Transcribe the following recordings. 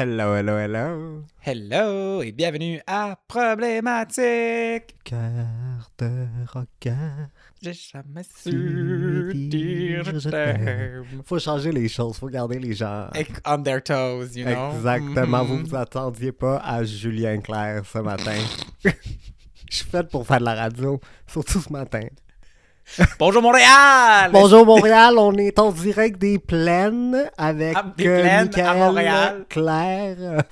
Hello, hello, hello. Hello et bienvenue à Problématique. Cœur de rocker. J'ai jamais su dire je t'aime. Faut changer les choses, faut garder les gens. On their toes, you know. Exactement, vous vous attendiez pas à Julien Clerc ce matin. Je suis faite pour faire de la radio, surtout ce matin. Bonjour Montréal! Bonjour Montréal, on est en direct des plaines avec Des plaines à Michael Montréal. Claire.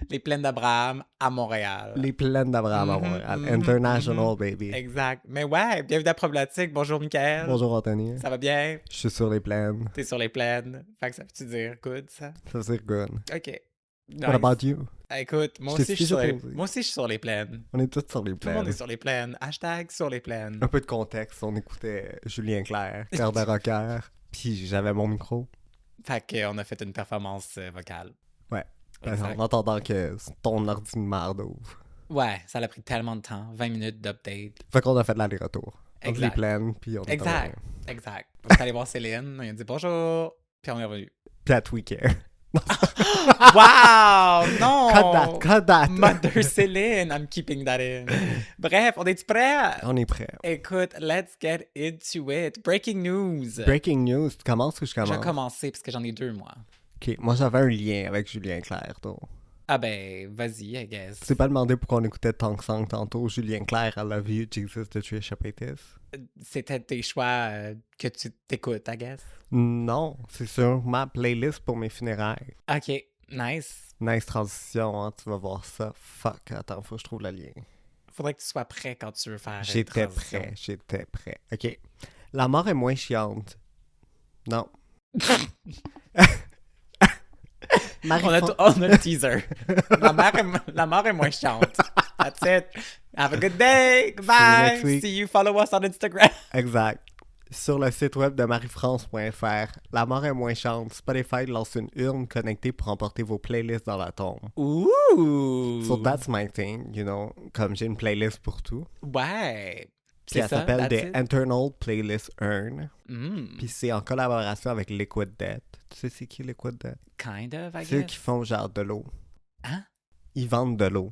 Les plaines d'Abraham à Montréal. Les plaines d'Abraham à Montréal. International, baby. Exact. Mais ouais, bienvenue à Problématique. Bonjour Mickaël. Bonjour Anthony. Ça va bien? Je suis sur les plaines. T'es sur les plaines. Fait que ça veut-tu dire good, ça? Ça c'est good. OK. Nice. What about you? Écoute, moi Je aussi, t'ai je suis sur les... déjà posé. moi aussi, je suis sur les plaines. On est tous sur les Tout le plaines. monde est sur les plaines. Hashtag sur les plaines. Un peu de contexte, on écoutait Julien Clerc, Cœur de rocker, puis j'avais mon micro. Fait qu'on a fait une performance vocale. Ouais. Exact. En entendant que ton ordi de marde ouvre. Ouais, ça a pris tellement de temps. 20 minutes d'update. Fait qu'on a fait de l'aller-retour. Entre les Exact. plaines, puis on est Exact. revenu. Exact. On est allé voir Céline, on lui a dit bonjour, puis on est revenu. Puis à tweaker. Wow! Non! Cut that. Mother Céline, I'm keeping that in. Bref, on est-tu prêt? On est prêt. Écoute, let's get into it. Breaking news. Breaking news, tu commences ou je Je vais commence? commencer parce que j'en ai deux, moi. Ok, moi j'avais un lien avec Julien Clerc, donc. Ah ben, vas-y, I guess. Tu t'es pas demandé pourquoi on écoutait Tank Song tantôt, Julien Clerc, I Love You, Jesus de Trisha Paytas? C'était tes choix que tu t'écoutes, I guess. Non, c'est sur ma playlist pour mes funérailles. OK, nice. Nice transition, hein, tu vas voir ça. Fuck, attends, faut que je trouve le lien. Faudrait que tu sois prêt quand tu veux faire une J'étais transition. prêt. Ok. La mort est moins chiante. Non. On a le teaser. La mort est moins chiante. That's it. Have a good day. Goodbye. next week. See you. Follow us on Instagram. Exact. Sur le site web de mariefrance.fr, La mort est moins chiante. Spotify lance une urne connectée pour emporter vos playlists dans la tombe. Ooh. So that's my thing, you know, comme j'ai une playlist pour tout. Ouais. Puis elle s'appelle that's The it? Internal Playlist Urn. Mm, Puis c'est en collaboration avec Liquid Death. Tu sais c'est qui Liquid Death? kind of, I Ceux guess. qui font genre de l'eau. Hein? Ils vendent de l'eau.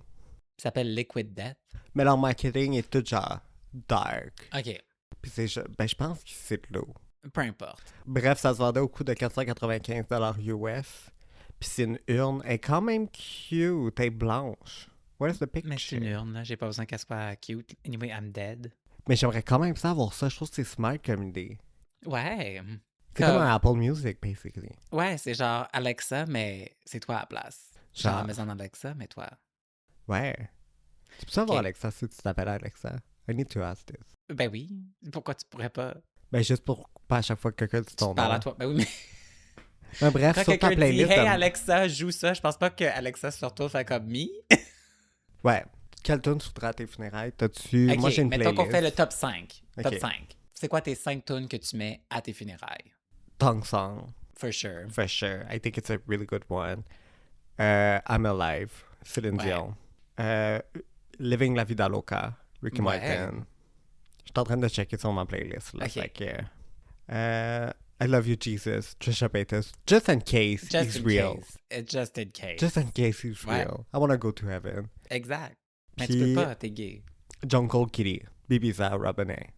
Ça s'appelle Liquid Death. Mais leur marketing est tout genre dark. OK. Puis je pense que c'est de l'eau. Peu importe. Bref, ça se vendait au coût de 495$ US. Puis c'est une urne. Elle est quand même cute. Elle est blanche. Where's the picture? Mais c'est une urne, là. J'ai pas besoin qu'elle soit cute. Anyway, I'm dead. Mais j'aimerais quand même ça avoir ça. Je trouve que c'est smart comme idée. Ouais. C'est comme un Apple Music, basically. Ouais, c'est genre Alexa, mais c'est toi à la place. Genre Genre. la maison d'Alexa, mais toi. Ouais. Tu peux savoir Ok. Alexa si tu t'appelles Alexa? I need to ask this. Ben oui. Pourquoi tu pourrais pas? Ben juste pour pas à chaque fois que quelqu'un dit ton Tu parles nom. à toi. Ben oui, mais Ben, bref, quand sur ta quelqu'un dit playlist. Hey elle- Alexa, joue ça, je pense pas que Alexa se retourne faire comme me. Ouais. Quelle tune tu voudrais à tes funérailles? T'as-tu... Ok, Moi, j'ai une mettons playlist. qu'on fait le top 5. Top Ok. 5. C'est quoi tes 5 tunes que tu mets à tes funérailles? Tongue Song. For sure. For sure. I think it's a really good one. I'm Alive. Céline Ouais. Dion. Living La Vida Loca. Ricky Ouais. Martin. Je suis en train de checker sur ma playlist. Là, Ok. fait que, I Love You, Jesus. Trisha Paytas. Just in case Just he's in real. case. Just in case. Just in case he's Ouais. real. I wanna go to heaven. Exact. Mais Puis- tu peux pas, t'es gay. Jungle Kitty. Bibiza Rabonet.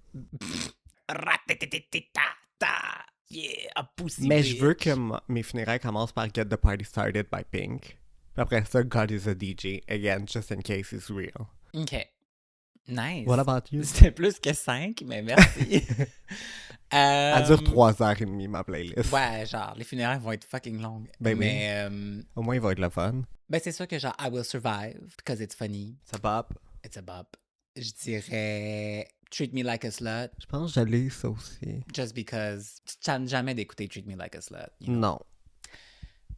Ratatitata. Yeah, a pussy Mais bitch. je veux que mes funérailles commencent par Get the Party Started by Pink. Puis après ça, God is a DJ. Again, just in case he's real. OK. Nice. What about you? C'était plus que 5, mais merci. Elle dure 3h30, ma playlist. Ouais, genre, les funérailles vont être fucking longues. Ben oui. Mais, Au moins, il va être le fun. ben c'est sûr que genre, I will survive because it's funny. Ça pop. It's a bop. Je dirais Treat Me Like a Slut Je pense que j'allais ça aussi. just because tu te chantes jamais d'écouter Treat Me Like a Slut. you know. Non.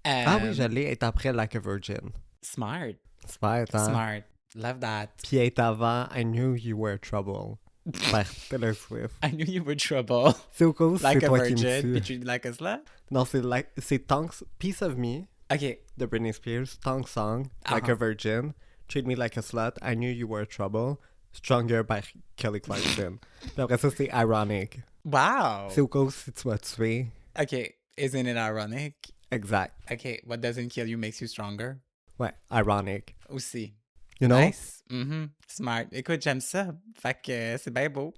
Ah oui, Euh, j'allais être après Like a Virgin. Smart. Super, hein? Smart. Love that. Puis être avant I Knew You Were Trouble. Par Taylor Swift. I knew you were trouble. C'est au cas où Like c'est a toi qui me virgin, tue. puis treat me like a slut. Non, c'est Tongues, Piece of Me OK. de Britney Spears, Tongue Song, Like a Virgin, Treat Me Like a Slut, I Knew You Were Trouble, Stronger by Kelly Clarkson. Puis après ça, c'est Ironic. Wow. C'est au cas où si tu m'as tué. OK. Isn't it ironic? Exact. OK, what doesn't kill you makes you stronger. Ouais, ironic. Aussi. You know? Nice. Smart. Écoute, j'aime ça. Fait que c'est bien beau.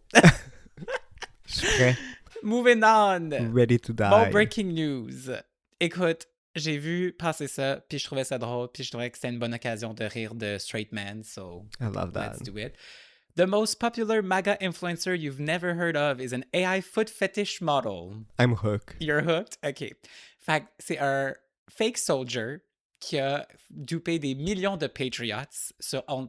Je suis prêt. Moving on. Ready to die. Bon, breaking news. Écoute, j'ai vu passer ça, puis je trouvais ça drôle, puis je trouvais que c'était une bonne occasion de rire de straight men, so I love that. let's do it. The most popular MAGA influencer you've never heard of is an AI foot fetish model. I'm hooked. You're hooked? OK. Fait que c'est un fake soldier qui a dupé des millions de patriots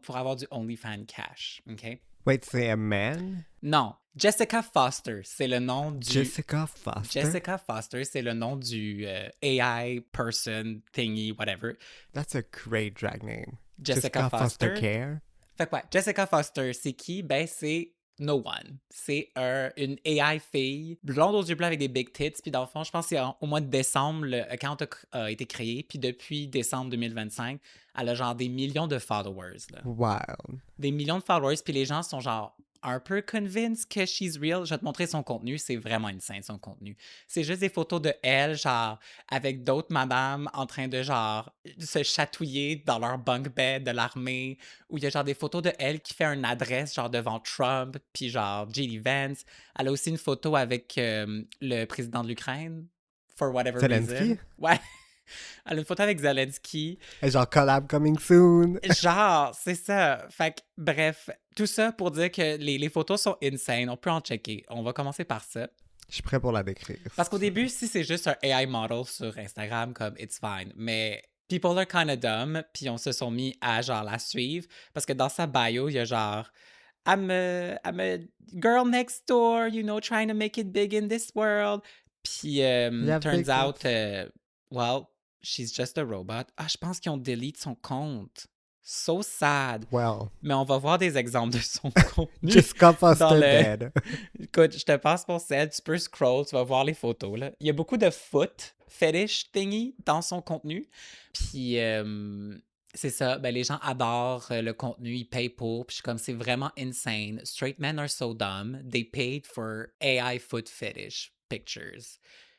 pour avoir du OnlyFans cash. OK? Wait, c'est a man? Non. Jessica Foster, c'est le nom du... Jessica Foster? Jessica Foster, c'est le nom du AI person thingy, whatever. That's a great drag name. Jessica Foster. Care? Fait que ouais, Jessica Foster, c'est qui? Ben, c'est no one. C'est une AI fille, blonde aux yeux bleus avec des big tits. Puis dans le fond, je pense que c'est au mois de décembre, le account a été créé. Puis depuis décembre 2025, elle a genre des millions de followers. Là. Wow. Des millions de followers. Puis les gens sont genre un peu convinced que she's real. Je vais te montrer son contenu. C'est vraiment insane, son contenu. C'est juste des photos de elle, genre, avec d'autres madames en train de, genre, se chatouiller dans leur bunk bed de l'armée. Où il y a, genre, des photos de elle qui fait une adresse, genre, devant Trump, puis, genre, J.D. Vance. Elle a aussi une photo avec le président de l'Ukraine, for whatever Zelensky? reason. Ouais. Elle a une photo avec Zelensky. Et genre, collab coming soon. Genre, c'est ça. Fait que, bref, tout ça pour dire que les photos sont insane. On peut en checker. On va commencer par ça. Je suis prêt pour la décrire. Parce qu'au début, si c'est juste un AI model sur Instagram, comme it's fine. Mais people are kind of dumb, puis on se sont mis à genre la suivre. Parce que dans sa bio, il y a genre I'm a girl next door, you know, trying to make it big in this world. Puis turns out, well, she's just a robot. Ah, je pense qu'ils ont delete son compte. So sad. Well. Mais on va voir des exemples de son contenu. Jessica Foster dead. Écoute, je te passe mon sel, tu peux scroll, tu vas voir les photos. Là. Il y a beaucoup de foot fetish thingy dans son contenu. Puis c'est ça, ben, les gens adorent le contenu, ils payent pour. Puis je suis comme, c'est vraiment insane. Straight men are so dumb. They paid for AI foot fetish pictures.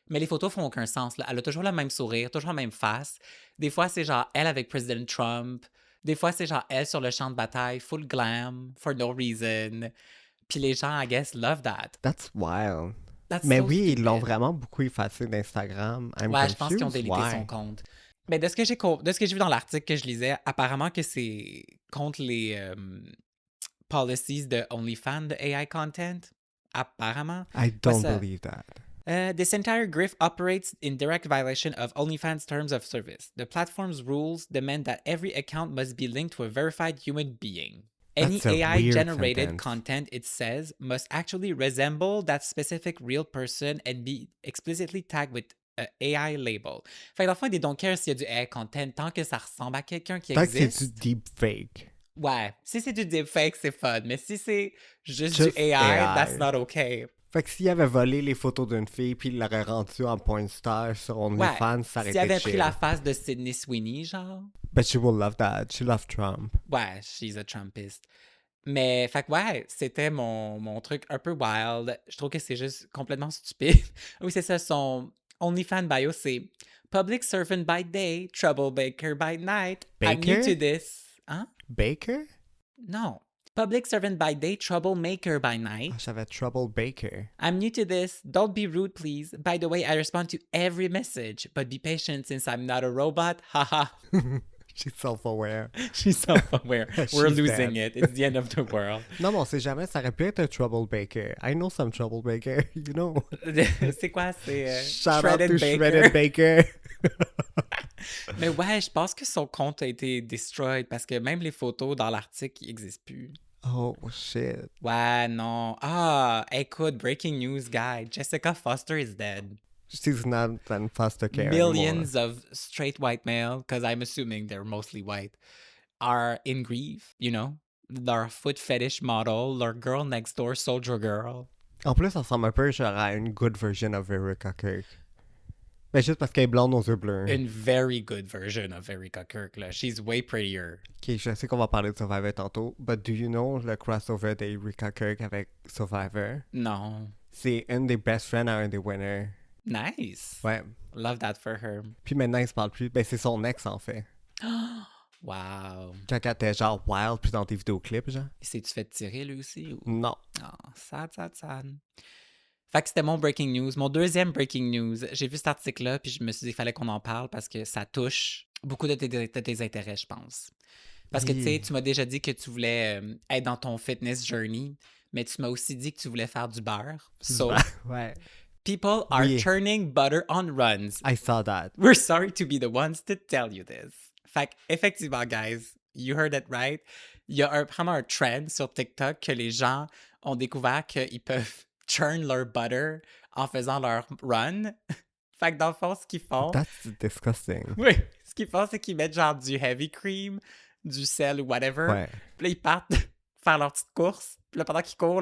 Mais les photos font aucun sens. Là. Elle a toujours le même sourire, toujours la même face. Des fois, c'est genre elle avec President Trump. Des fois, c'est genre elle sur le champ de bataille, full glam, for no reason. Puis les gens, I guess, love that. That's wild. That's Mais so oui, stupid. ils l'ont vraiment beaucoup effacé d'Instagram. Ouais, je pense qu'ils ont délité son compte. Mais de ce que j'ai vu dans l'article que je lisais, apparemment que c'est contre les policies de OnlyFans de AI content. Apparemment. I don't believe that. This entire grift operates in direct violation of OnlyFans' terms of service. The platform's rules demand that every account must be linked to a verified human being. Any AI-generated content, it says, must actually resemble that specific real person and be explicitly tagged with an AI label. Fait que dans le fond, they don't care s'il y a du AI content tant que ça ressemble à quelqu'un qui existe. Tant que c'est du deepfake. Ouais, si c'est du deepfake, c'est fun. Mais si c'est juste du AI, that's not okay. Fait que s'il avait volé les photos d'une fille puis il l'aurait rendu en porn star sur OnlyFans, ça aurait été s'il avait chill. pris la face de Sydney Sweeney, genre. But she will love that. She loves Trump. Ouais, she's a Trumpist. Mais, fait que ouais, c'était mon truc un peu wild. Je trouve que c'est juste complètement stupide. Oui, c'est ça, son OnlyFans bio, c'est Public Servant by day, Troublemaker by night. Baker? I'm new to this. Hein? Baker? Non. Public servant by day, troublemaker by night. Ah, j'avais Trouble Baker. I'm new to this. Don't be rude, please. By the way, I respond to every message, but be patient since I'm not a robot. Haha. She's self-aware. She's self-aware. We're She's losing dead. it. It's the end of the world. Non, mais on sait jamais, ça aurait pu être un Trouble Baker. I know some Trouble Baker, you know. C'est quoi? C'est Shout out to Baker. Shredded Baker. Mais ouais, je pense que son compte a été destroyed parce que même les photos dans l'article, ils n'existent plus. Oh, shit. Ouais, non. Ah, écoute, breaking news, guy. Jessica Foster is dead. She's not in foster care Millions anymore. of straight white male, because I'm assuming they're mostly white, are in grief, you know? Their foot fetish model, their girl next door, soldier girl. En plus, ça ressemble un peu genre à une good version of Erica Kirk. Mais juste parce qu'elle est blonde aux yeux bleus. A very good version of Erica Kirk. Là. She's way prettier. Ok, je sais qu'on va parler de Survivor tantôt, but do you know le crossover d'Erica Kirk avec Survivor? Non. C'est une des best friends à un des winners Nice. Ouais. Love that for her. Puis maintenant, il se parle plus. Ben, c'est son ex, en fait. Wow. Quand elle était genre wild, puis dans tes vidéoclips, genre. S'es-tu fait tirer lui aussi? Ou... Non. Ah, sad. Fait que c'était mon breaking news. Mon deuxième breaking news. J'ai vu cet article-là, puis je me suis dit qu'il fallait qu'on en parle parce que ça touche beaucoup de tes intérêts, je pense. Parce que, tu sais, tu m'as déjà dit que tu voulais être dans ton fitness journey, mais tu m'as aussi dit que tu voulais faire du beurre. So, Ouais. people are turning butter on runs. I saw that. We're sorry to be the ones to tell you this. Fait que, effectivement, guys, you heard it right. Il y a vraiment un trend sur TikTok que les gens ont découvert qu'ils peuvent churn leur butter en faisant leur run. Fait que dans le fond, ce qu'ils font... That's disgusting. Oui, ce qu'ils font, c'est qu'ils mettent genre du heavy cream, du sel ou whatever. Ouais. Puis là, ils partent faire leur petite course. Puis là, pendant qu'ils courent,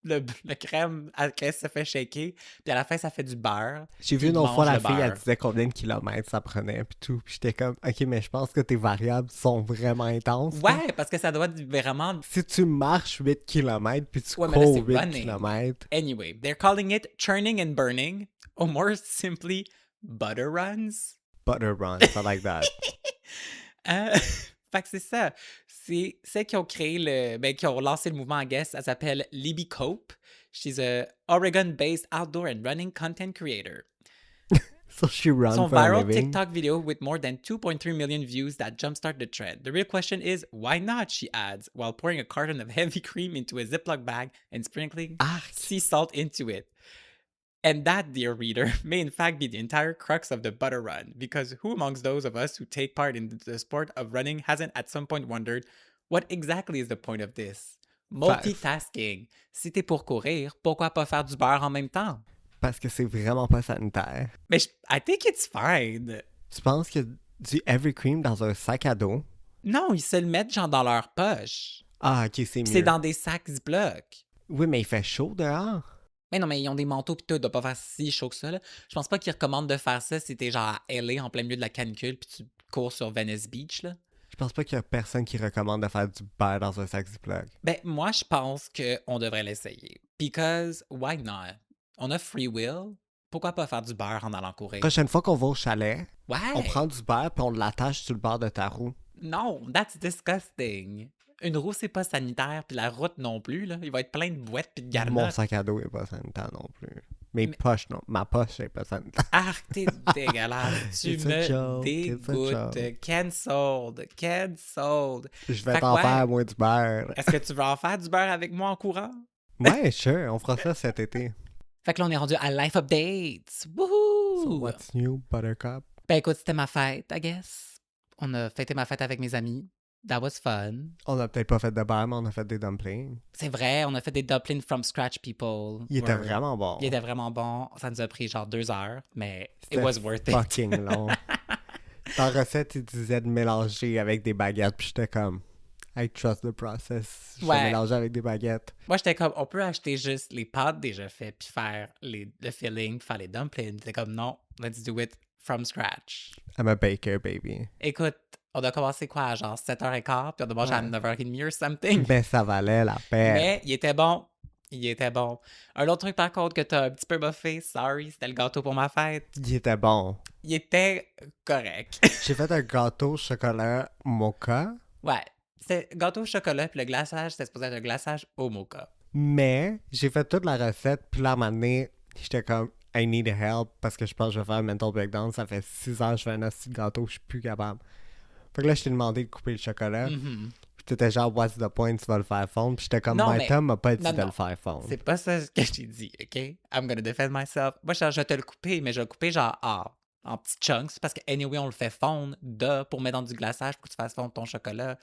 le crème à la caisse se fait shaker. Puis à la fin, ça fait du beurre. J'ai vu une autre fois la fille, elle disait combien de kilomètres ça prenait, puis tout. Puis j'étais comme, OK, mais je pense que tes variables sont vraiment intenses. Ouais, parce que ça doit être vraiment... Si tu marches 8 km, puis tu Ouais, mais là, cours c'est 8 running. km. Anyway, they're calling it churning and burning, or more simply, butter runs. Butter runs, I like that. Fait que c'est ça. C'est celles qui ont créé qui ont lancé le mouvement, I guess. Elle s'appelle Libby Cope. She's a Oregon-based outdoor and running content creator. So she runs Son for a viral living. TikTok video with more than 2.3 million views that jumpstart the trend. The real question is, why not, she adds, while pouring a carton of heavy cream into a Ziploc bag and sprinkling sea salt into it. And that, dear reader, may in fact be the entire crux of the butter run, because who amongst those of us who take part in the sport of running hasn't at some point wondered, what exactly is the point of this? Multitasking. Si t'es pour courir, pourquoi pas faire du beurre en même temps? Parce que c'est vraiment pas sanitaire. Mais I think it's fine. Tu penses que du heavy cream dans un sac à dos? Non, ils se le mettent genre dans leur poche. Ah, OK, c'est mieux. C'est dans des sacs Ziploc. Oui, mais il fait chaud dehors. Mais non, mais ils ont des manteaux pis tout, ils doivent pas faire si chaud que ça, là. Je pense pas qu'ils recommandent de faire ça si t'es genre à LA en plein milieu de la canicule puis tu cours sur Venice Beach, là. Je pense pas qu'il y a personne qui recommande de faire du beurre dans un sac Ziploc. Ben, moi, je pense qu'on devrait l'essayer. Because, why not? On a free will. Pourquoi pas faire du beurre en allant courir? Prochaine fois qu'on va au chalet, Ouais! on prend du beurre puis on l'attache sur le bord de ta roue. Non, that's disgusting. Une roue, c'est pas sanitaire, puis la route non plus, là. Il va être plein de boîtes puis de garnottes. Mon sac à dos est pas sanitaire non plus. Poches, non. Ma poche est pas sanitaire. Arc, t'es dégueulasse. Tu It's a me joke, it's a dégoûtes. Cancelled. Je vais Fait t'en que ouais. faire, moi, du beurre. Est-ce que tu veux en faire du beurre avec moi en courant? Ouais, sure. On fera ça cet été. Fait que là, on est rendu à Life Updates. Wouhou! So what's new, Buttercup? Ben écoute, c'était ma fête, I guess. On a fêté ma fête avec mes amis. That was fun. On a peut-être pas fait de beurre, mais on a fait des dumplings. C'est vrai, on a fait des dumplings from scratch, people. Il était vraiment bon. Il était vraiment bon. Ça nous a pris genre 2 heures, mais it C'était was worth it. fucking long. Dans la recette, il disait de mélanger avec des baguettes, puis j'étais comme, I trust the process. Je vais mélanger avec des baguettes. Moi, j'étais comme, on peut acheter juste les pâtes déjà faites, puis faire le filling, faire les dumplings. C'était comme, non, let's do it from scratch. I'm a baker, baby. Écoute, on a commencé quoi, à genre 7h15, puis on a mangé à 9h30 or something. Mais ça valait la peine. Mais il était bon. Il était bon. Un autre truc, par contre, que t'as un petit peu buffé, sorry, c'était le gâteau pour ma fête. Il était bon. Il était correct. J'ai fait un gâteau au chocolat mocha. Ouais. C'était gâteau au chocolat, puis le glaçage, c'était supposé être un glaçage au mocha. Mais j'ai fait toute la recette, puis là, à un moment donné, j'étais comme, I need help, parce que je pense que je vais faire un mental breakdown. Ça fait 6 heures que je fais un petit gâteau, je suis plus capable. Fait que là, je t'ai demandé de couper le chocolat. Mm-hmm. Puis t'étais genre, what's the point, tu vas le faire fondre. Puis j'étais comme, my Tom m'a pas dit de le faire fondre. C'est pas ça que je t'ai dit, OK? I'm gonna defend myself. Moi, je vais te le couper, mais je vais le couper genre en petits chunks, parce que anyway, on le fait fondre pour mettre dans du glaçage pour que tu fasses fondre ton chocolat.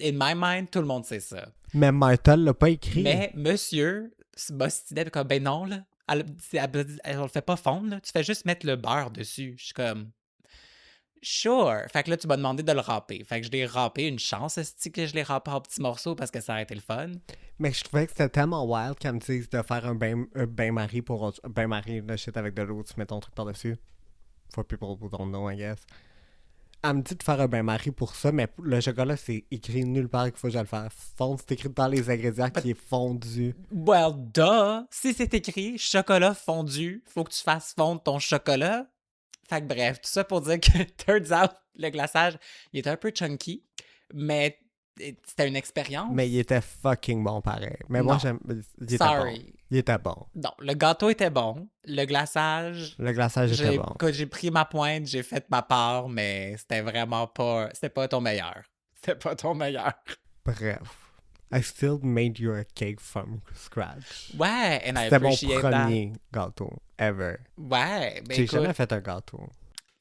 In my mind, tout le monde sait ça. Mais Martha l'a pas écrit. Mais monsieur se bostinait comme, ben non, là. Elle le fait pas fondre, là. Tu fais juste mettre le beurre dessus. Je suis comme, sure. Fait que là, tu m'as demandé de le râper. Fait que je l'ai râpé. Une chance, est-ce que je l'ai râpé en petits morceaux parce que ça a été le fun. Mais je trouvais que c'était tellement wild qu'elle me dise de faire un bain-marie pour... Bain-marie, le shit avec de l'eau, tu mets ton truc par-dessus. For people who don't know, I guess. Elle me dit de faire un bain-marie pour ça, mais le chocolat, c'est écrit nulle part qu'il faut que je le fasse fondre. C'est écrit dans les ingrédients qui est fondu. Well, duh! Si c'est écrit chocolat fondu, faut que tu fasses fondre ton chocolat. Fait que bref, tout ça pour dire que, turns out, le glaçage, il était un peu chunky, mais c'était une expérience. Mais il était fucking bon pareil. Mais moi, Non. j'aime. Il était Sorry. bon. Il était bon. Non, le gâteau était bon. Le glaçage, Le glaçage était bon. quand j'ai pris ma pointe, j'ai fait ma part, mais c'était vraiment pas... C'était pas ton meilleur. C'était pas ton meilleur. Bref. I still made you a cake from scratch. Ouais, and I C'était mon appreciate that. premier gâteau ever. Ouais, mais J'ai écoute, jamais fait un gâteau.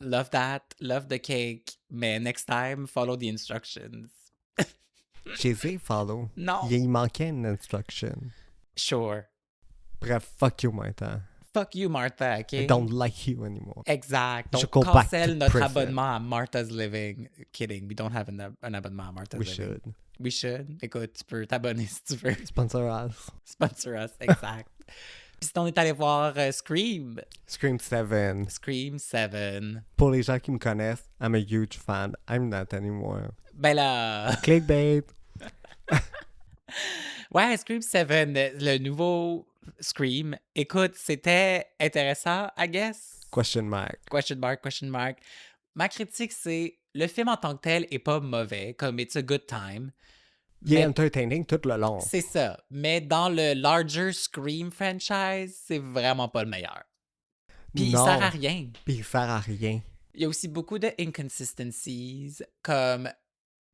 love that, love the cake, mais next time, follow the instructions. J'ai dit follow. Non. Il manquait une instruction. Sure. Bref, fuck you, Martha. Fuck you, Martha, OK? I don't like you anymore. Exact. Je Donc, go back cancel to notre prison. abonnement à Martha's Living. Kidding, we don't have an abonnement à Martha's We Living. should. We should. Écoute, tu peux t'abonner si tu veux. Sponsor us. Sponsor us, exact. Puis si on est allé voir Scream. Scream 7. Scream 7. Pour les gens qui me connaissent, I'm a huge fan. I'm not anymore. Ben là... Clickbait. Ouais, Scream 7, le nouveau Scream. Écoute, c'était intéressant, I guess. Question mark. Question mark, question mark. Ma critique, c'est le film en tant que tel est pas mauvais, comme it's a good time. Il est Mais entertaining tout le long. c'est ça. Mais dans le larger Scream franchise, c'est vraiment pas le meilleur. Puis il Non. sert à rien. Puis il sert à rien. Il y a aussi beaucoup de inconsistencies, comme...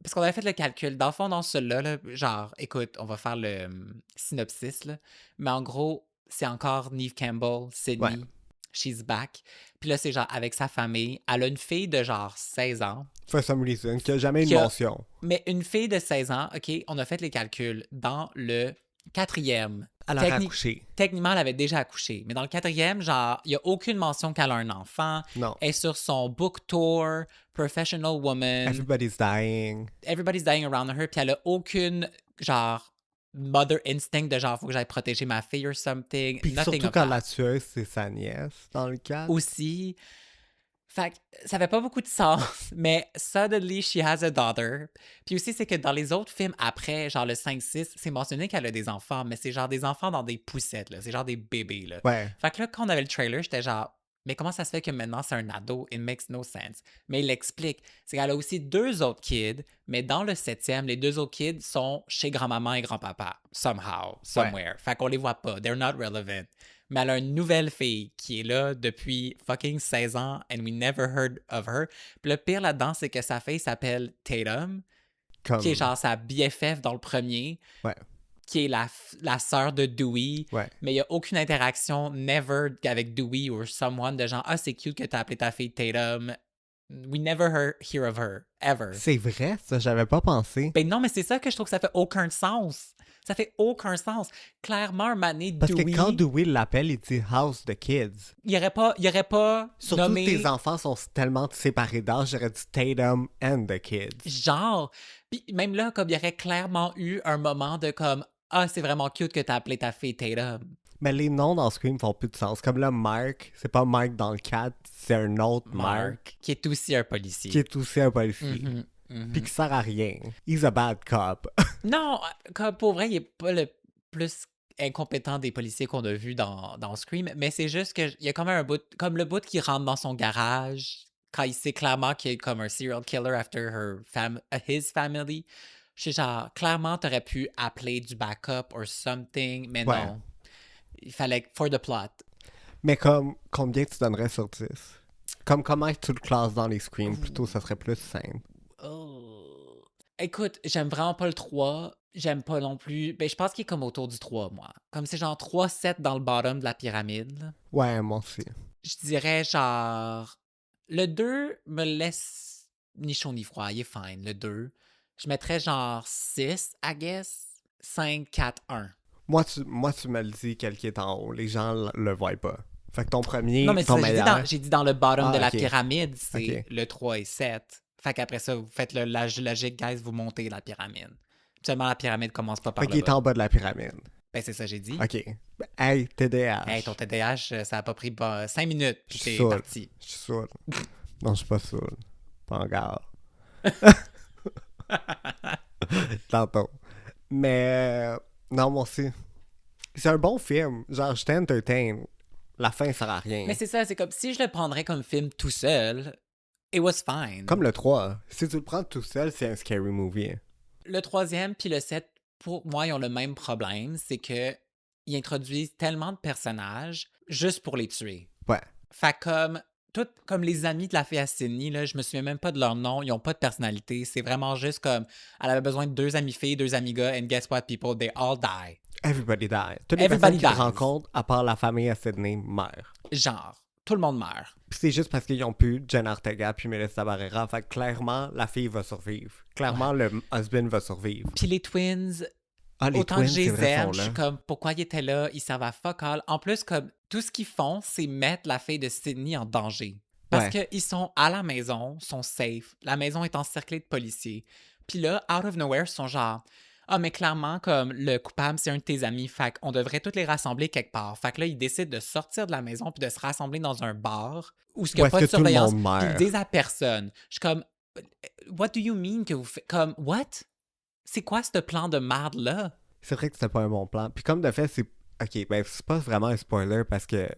Parce qu'on avait fait le calcul. Dans le fond, dans celui-là, là, genre, écoute, on va faire le synopsis, là. Mais en gros, c'est encore Neve Campbell, Sydney, Ouais. she's back. Puis là, c'est genre avec sa famille. Elle a une fille de genre 16 ans. For some reason, qui a jamais une Qui a- mention. Mais une fille de 16 ans, OK, on a fait les calculs. Dans le 4e, Elle a accouché. techniquement, elle avait déjà accouché. Mais dans le 4e, genre, il n'y a aucune mention qu'elle a un enfant. Non. Elle est sur son book tour, Professional Woman. Everybody's dying. Everybody's dying around her, puis elle a aucune, genre, mother instinct de genre, faut que j'aille protéger ma fille or something. Puis Nothing surtout of quand that. la tueuse, c'est sa nièce, dans le cas. Aussi. Fait que ça fait pas beaucoup de sens, mais suddenly she has a daughter. Puis aussi, c'est que dans les autres films après, genre le 5-6, c'est mentionné qu'elle a des enfants, mais c'est genre des enfants dans des poussettes, là. C'est genre des bébés, là. Ouais. Fait que là, quand on avait le trailer, j'étais genre, mais comment ça se fait que maintenant c'est un ado? It makes no sense. Mais il l'explique. C'est qu'elle a aussi 2 autres kids, mais dans le 7e, les 2 autres kids sont chez grand-maman et grand-papa. Somehow, somewhere. Fait qu'on les voit pas. They're not relevant. Mais elle a une nouvelle fille qui est là depuis fucking 16 ans and we never heard of her. Puis le pire là-dedans, c'est que sa fille s'appelle Tatum, Comme... qui est genre sa BFF dans le premier. Ouais. Qui est la sœur de Dewey. Ouais. Mais il n'y a aucune interaction, never, avec Dewey ou someone de genre, ah, c'est cute que t'as appelé ta fille Tatum. We never hear of her, ever. C'est vrai, ça, j'avais pas pensé. Ben non, mais c'est ça que je trouve que ça fait aucun sens. Ça fait aucun sens. Clairement, un mané Parce Dewey, que quand Dewey l'appelle, il dit House the Kids. il aurait pas Surtout nommé... tes enfants sont tellement séparés d'âge, j'aurais dit Tatum and the Kids. Genre. Puis même là, comme il y aurait clairement eu un moment de comme, ah, c'est vraiment cute que t'as appelé ta fille Tatum. Mais les noms dans Scream font plus de sens. Comme là, Mark, c'est pas Mark dans le 4, c'est un autre Mark. Qui est aussi un policier. Qui est aussi un policier. Mhm, mhm. Puis qui sert à rien. He's a bad cop. Non, comme pour vrai, il est pas le plus incompétent des policiers qu'on a vu dans Scream, mais c'est juste qu'il y a comme un bout, comme le bout qui rentre dans son garage, quand il sait clairement qu'il est comme un serial killer after his family. Je sais, genre, clairement, t'aurais pu appeler du backup or something, mais Ouais. non. Il fallait, for the plot. Mais comme, combien tu donnerais sur 10? Comme comment tu le classes dans les Screams? Plutôt, ça serait plus simple. Oh. Écoute, j'aime vraiment pas le 3. J'aime pas non plus. Ben, je pense qu'il est comme autour du 3, moi. Comme c'est genre 3-7 dans le bottom de la pyramide. Là. Ouais, moi aussi. Je dirais genre. Le 2 me laisse ni chaud ni froid. Il est fine, le 2. Je mettrais genre 6, I guess. 5, 4, 1. Moi, tu me le dis, quel qui est en haut. Les gens le voient pas. Fait que ton premier, Non, mais ton c'est ça, meilleur... j'ai dit dans le bottom Ah, de la ok. pyramide, c'est Ok. le 3 et 7. Fait qu'après ça, vous faites le logique, guys, vous montez la pyramide. Seulement la pyramide commence pas par Fait le qu'il est bas. en bas de la pyramide. Ben, c'est ça, j'ai dit. OK. Hey, TDAH. Hey, ton TDAH, ça a pas pris 5 minutes, puis Je suis t'es saoul. parti. Je suis saoul. Non, je suis pas saoul. Pas encore. Tantôt. Mais non, moi aussi. C'est un bon film. Genre, je t'entertain. La fin sert à rien. Mais c'est ça, c'est comme si je le prendrais comme film tout seul, it was fine. Comme le 3. Si tu le prends tout seul, c'est un scary movie. Le troisième puis le 7, pour moi, ils ont le même problème, c'est que ils introduisent tellement de personnages juste pour les tuer. Ouais. Fait comme les amis de la fille à Sydney, là, je me souviens même pas de leur nom, ils ont pas de personnalité. C'est vraiment juste comme elle avait besoin de 2 amis filles, 2 amis gars, and guess what, people, they all die. Everybody die. Toutes les Everybody personnes qu'ils dies. rencontrent, à part la famille à Sydney, meurent. Genre, tout le monde meurt. Puis c'est juste parce qu'ils ont plus Jen Ortega puis Melissa Barrera. Fait que clairement, la fille va survivre. Clairement, le husband va survivre. Puis les twins, Ah, les autant twins, que je c'est les vrai, aime, sont je là. suis comme, pourquoi ils étaient là? Ils servent à fuck all. En plus, comme, tout ce qu'ils font, c'est mettre la fille de Sydney en danger. Parce qu'ils sont à la maison, sont safe. La maison est encerclée de policiers. Puis là, out of nowhere, ils sont genre, ah, mais clairement, comme, le coupable, c'est un de tes amis. Fait qu'on devrait tous les rassembler quelque part. Fait que là, ils décident de sortir de la maison puis de se rassembler dans un bar où il n'y a pas de tout le surveillance. monde Puis ils meurt. disent à personne. Je suis comme, what do you mean que vous faites? Comme, what? C'est quoi ce plan de merde-là? C'est vrai que c'était pas un bon plan. Puis comme de fait, c'est... Ok, ben c'est pas vraiment un spoiler parce que...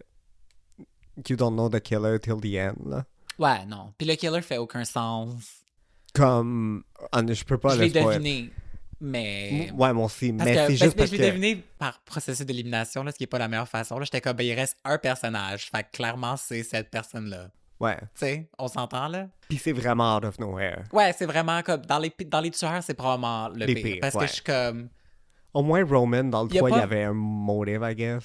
You don't know the killer till the end, là. Ouais, non. Puis le killer fait aucun sens. Comme... je peux pas Je le l'ai spoiler. deviné, mais... Ouais, moi aussi. Parce Mais que, c'est ben, juste parce je que... l'ai deviné par processus d'élimination, là, ce qui est pas la meilleure façon. Là, j'étais comme, ben, il reste un personnage. Fait que clairement, c'est cette personne-là. Ouais. Tu sais, on s'entend, là? Puis c'est vraiment out of nowhere. Ouais, c'est vraiment comme... Dans les tueurs, c'est probablement le Les pire. pires, Parce ouais. que je suis comme... Au moins, Roman, dans le Y a 3, il y pas- avait un motive, I guess.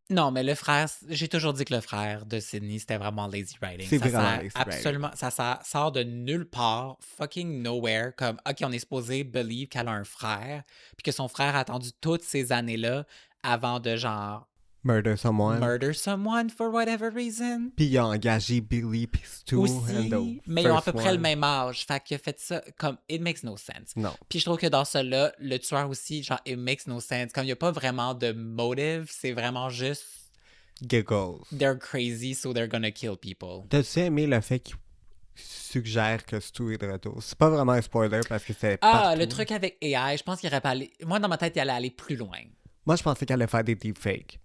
Non, mais le frère... J'ai toujours dit que le frère de Sydney, c'était vraiment lazy writing. C'est Ça vraiment sert lazy absolument... Ça sort de nulle part, fucking nowhere, comme, OK, on est supposé believe qu'elle a un frère, puis que son frère a attendu toutes ces années-là avant de, genre, Murder someone. murder someone for whatever reason. Puis il a engagé Billy puis Stu. and Aussi, the mais ils ont à first peu près le one. même âge. Fait qu'il a fait ça comme it makes no sense. Non. Puis je trouve que dans cela, le tueur aussi, genre it makes no sense. Comme il n'y a pas vraiment de motive, c'est vraiment juste Giggles. they're crazy so they're gonna kill people. T'as-tu aimé le fait qu'il suggère que Stu est de retour? C'est pas vraiment un spoiler parce que c'est Ah, partout. le truc avec AI, je pense qu'il aurait pas allé. Moi, dans ma tête, il allait aller plus loin. Moi, je pensais qu'elle allait faire des deepfakes.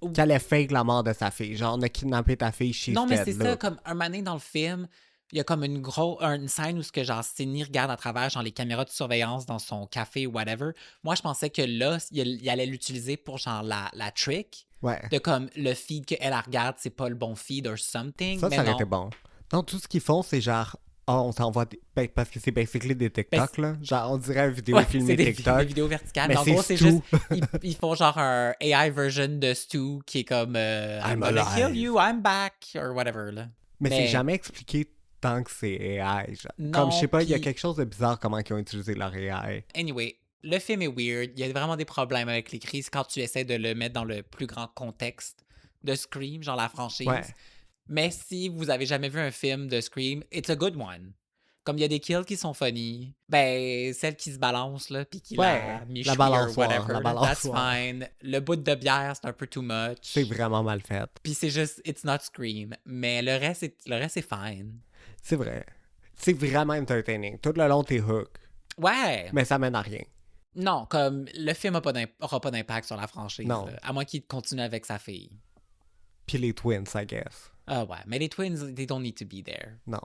Ou- Qu'elle allait fake la mort de sa fille. Genre, on a kidnappé ta fille, she's Non, mais dead, c'est ça, look. comme un moment donné dans le film, il y a comme une scène où ce que genre Sidney regarde à travers genre les caméras de surveillance dans son café ou whatever. Moi, je pensais que là, il allait l'utiliser pour genre la trick. Ouais. De comme le feed qu'elle regarde, c'est pas le bon feed or something. Ça mais aurait non. été bon. Non, tout ce qu'ils font, c'est genre... Oh, on t'envoie... parce que c'est basically des TikTok, là. Genre, on dirait une vidéo Ouais, filmée c'est des TikTok. vidéos verticales. Mais Mais en c'est gros, c'est Stu. juste. Ils font genre un AI version de Stu qui est comme I'm gonna alive. kill you, I'm back, or whatever. Là. Mais c'est Mais- jamais expliqué tant que c'est AI. Genre. Non, Comme, je sais pas, il y a puis- quelque chose de bizarre comment ils ont utilisé leur AI. Anyway, le film est weird. Il y a vraiment des problèmes avec les crises quand tu essaies de le mettre dans le plus grand contexte de Scream, genre la franchise. Ouais. Mais si vous avez jamais vu un film de Scream, it's a good one. Comme il y a des kills qui sont funny, ben, celle qui se balance, là, puis qui Ouais, la la miche balançoire, whatever, la là, that's balançoire. fine. Le bout de bière, c'est un peu too much. C'est vraiment mal fait. Puis c'est juste, it's not Scream. Mais le reste est fine. C'est vrai. C'est vraiment entertaining. Tout le long, t'es hook. Ouais. Mais ça mène à rien. Non, comme le film aura pas d'impact sur la franchise. Non. Là, à moins qu'il continue avec sa fille. Puis les twins, I guess. Ah ouais, mais les twins, they don't need to be there. Non.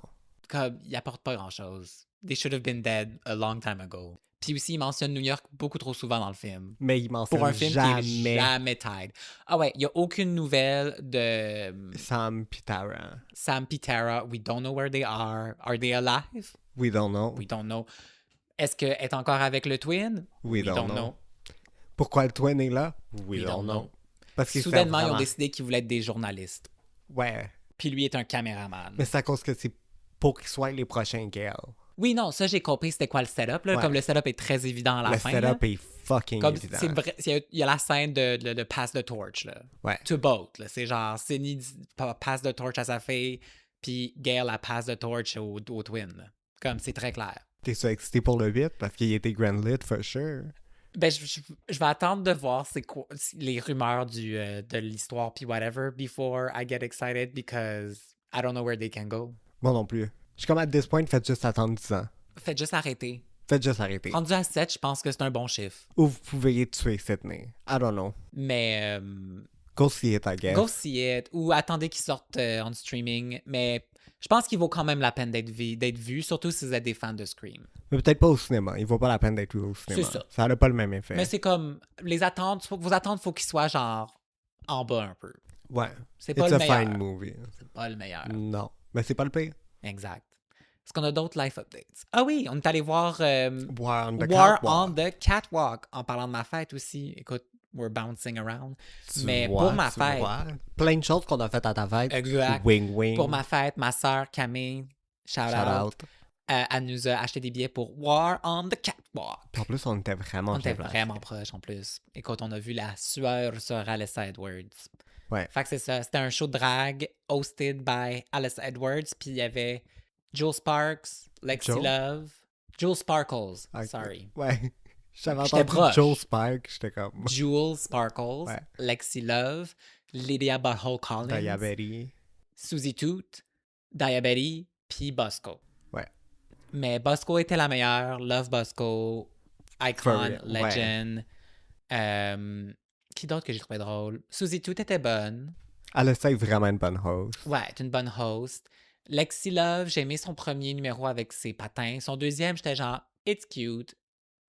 Comme, ils apportent pas grand-chose. They should have been dead a long time ago. Puis aussi, ils mentionnent New York beaucoup trop souvent dans le film. Mais ils mentionne Pour un film jamais qui est jamais tied. Ah ouais, il y a aucune nouvelle de Sam puis Tara. Sam et Tara. We don't know where they are. Are they alive? We don't know. We don't know. Est-ce qu'elle est encore avec le twin? We don't know. know. Pourquoi le twin est là? We don't don't know. know. Parce qu'ils Soudainement, savent ils ont vraiment- décidé qu'ils voulaient être des journalistes. Ouais. Puis lui est un caméraman. Mais c'est à cause que c'est pour qu'ils soient les prochains girls. Oui, non, ça, j'ai compris c'était quoi le setup. Là. Ouais. Comme le setup est très évident à la Le fin. setup là. est fucking Comme évident. c'est vrai, il y a la scène de pass the torch, là. Ouais. To both, là. C'est genre, Sidney pass the torch à sa fille, puis Gail a pass the torch au twin, là. Comme, c'est très clair. T'es-tu excité pour le 8? Parce qu'il était grand lit, for sure. Ben, je vais attendre de voir c'est quoi, les rumeurs de l'histoire, puis whatever, before I get excited, because I don't know where they can go. Moi non plus. Je suis comme à this point, faites juste attendre 10 ans. Faites juste arrêter. Faites juste arrêter. Rendu à 7, je pense que c'est un bon chiffre. Ou vous pouvez tuer Sydney. I don't know. Mais Go see it, I guess. go see it. Ou attendez qu'il sorte en streaming. Mais je pense qu'il vaut quand même la peine d'être vu, surtout si vous êtes des fans de Scream. Mais peut-être pas au cinéma. Il vaut pas la peine d'être vu au cinéma. C'est ça. Ça n'a pas le même effet. Mais c'est comme, vos attentes, faut qu'ils soient genre en bas un peu. Ouais. C'est pas It's le a meilleur. fine movie. C'est pas le meilleur. Non. Mais c'est pas le pire. Exact. Est-ce qu'on a d'autres life updates? Ah oui, on est allé voir War on the War Catwalk. on the Catwalk. En parlant de ma fête aussi. Écoute, we're bouncing around. Mais vois, pour ma tu fête. vois. Plein de choses qu'on a faites à ta fête. Exact. Wing wing. Pour ma fête, ma soeur Camille, shout out. Elle nous a acheté des billets pour War on the Catwalk. Puis en plus, on était vraiment On était bien vraiment proches en plus. Écoute, on a vu la sueur sur Alice Edwards. Ouais. Fait que c'est ça. C'était un show de drag hosted by Alice Edwards. Puis il y avait Jewel Sparks, Lexi Joe? Love. Jewel Sparkles, Ok. sorry. Ouais. J'avais J'étais entendu proche. Joe Spark. J'étais comme... Jewel Sparkles, Ouais. Lexi Love, Lydia Butthole Collins, Diabetes. Suzy Toot, Diabetes, puis Bosco. Ouais. Mais Bosco était la meilleure. Love Bosco. Icon, real, Legend. Qui d'autre que j'ai trouvé drôle? Suzy Toot était bonne. Elle essaie vraiment une bonne host. Ouais, elle est une bonne host. Lexi Love, j'ai aimé son premier numéro avec ses patins. Son deuxième, j'étais genre, it's cute.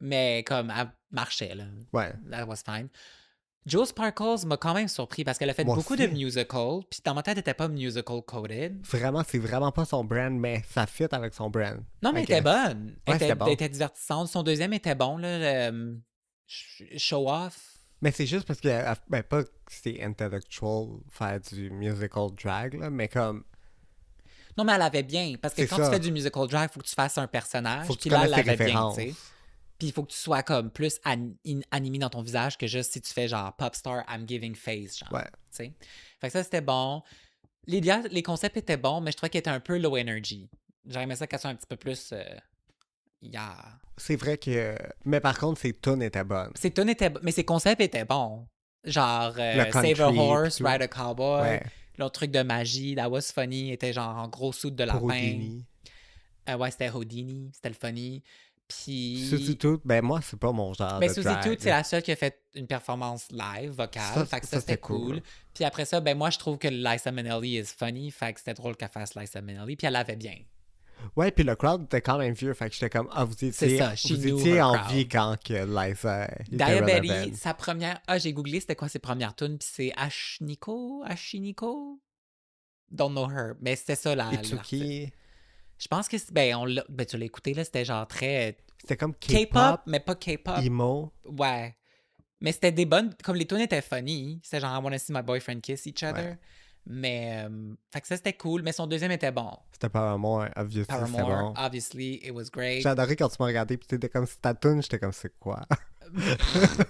Mais comme, elle marchait, là. Ouais. That was fine. Jewel Sparkles m'a quand même surpris parce qu'elle a fait Moi beaucoup aussi. de musicals. Puis dans ma tête, elle était pas musical coded. Vraiment, c'est vraiment pas son brand, mais ça fit avec son brand. Non, mais I elle était guess. bonne. Elle Ouais, était, c'était bon. elle était divertissante. Son deuxième était bon, là. Show Off. Mais c'est juste parce que, ben, pas que c'est intellectual faire du musical drag, là, mais comme, Non, mais elle avait bien. Parce que C'est quand ça. tu fais du musical drag, il faut que tu fasses un personnage. faut que tu Puis là, elle connaisses tes l'avait bien, références. tu sais. Puis il faut que tu sois comme plus animé dans ton visage que juste si tu fais genre pop star, I'm giving face, genre. Ouais. Tu sais. Fait que ça, c'était bon. Les concepts étaient bons, mais je trouvais qu'elle était un peu low energy. J'aurais aimé ça qu'elle soit un petit peu plus. Yeah. C'est vrai que... Mais par contre, ses tunes étaient bonnes. Ses tunes étaient mais ses concepts étaient bons. Genre Le Save a country, Horse, puis tout. Ride a Cowboy. Ouais. L'autre truc de magie, That Was Funny, était genre en gros soude de lapin. Pour Houdini. Ouais, c'était Houdini, c'était le funny. Puis. Suzy Toot, ben moi, c'est pas mon genre Ben, de Suzy drag. Toot, c'est la seule qui a fait une performance live, vocale. Fait que ça, c'était cool. Puis après ça, ben moi, je trouve que Liza Minnelli is funny. Fait que c'était drôle qu'elle fasse Liza Minnelli. Puis elle l'avait bien. Ouais, puis le crowd était quand même vieux, fait que j'étais comme, vous C'est étiez, ça, she vous knew étiez her en crowd. vie quand que Liza était Diabetes, relevant. sa première. Ah, j'ai googlé, c'était quoi ses premières tunes. Puis c'est Ashiniko? Don't know her. Mais c'était ça, l'artiste. Itsuki, Je pense que ben, tu l'as écouté, là, c'était genre très c'était comme K-pop, K-pop, mais pas K-pop. emo. Ouais. Mais c'était des bonnes. Comme les tunes étaient funny. C'était genre I wanna see my boyfriend kiss each other. Ouais. Mais. Fait que ça, c'était cool. Mais son deuxième était bon. C'était Paramore, obviously, c'était Paramore, bon. obviously, it was great. J'ai adoré quand tu m'as regardé, puis t'étais comme, c'est ta tune, j'étais comme, c'est quoi? Moi,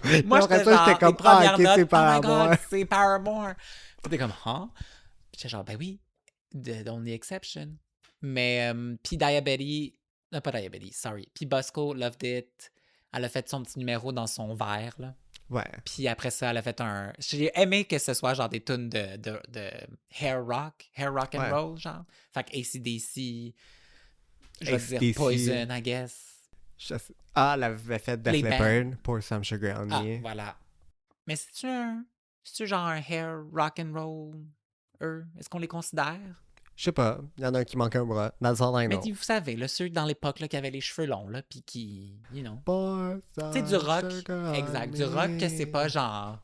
Puis après j'étais ça, genre, j'étais comme, les premières ok, notes, c'est oh my Paramore. God, c'est Paramore. Puis t'es comme, huh? Puis j'étais genre, ben oui, the only exception. Mais, puis Diabetes, non, pas Diabetes, sorry. Puis Bosco loved it. Elle a fait son petit numéro dans son verre, là. Ouais. Puis après ça, elle a fait un... J'ai aimé que ce soit genre des tunes de hair rock and Ouais. roll, genre. Fait que AC/DC, je vais AC/DC. dire Poison, I guess. Elle avait fait Def Les Leppard pour Some Sugar On Ah, Me. voilà. Mais c'est-tu genre un hair rock and roll, eux? Est-ce qu'on les considère? Je sais pas, il y en a un qui manque un bras. That's all I Mais know. vous savez, là, ceux dans l'époque là, qui avaient les cheveux longs, là, puis qui, you know... Pour Tu sais, Some du rock, Sugar On exact, du rock que c'est Me. pas genre...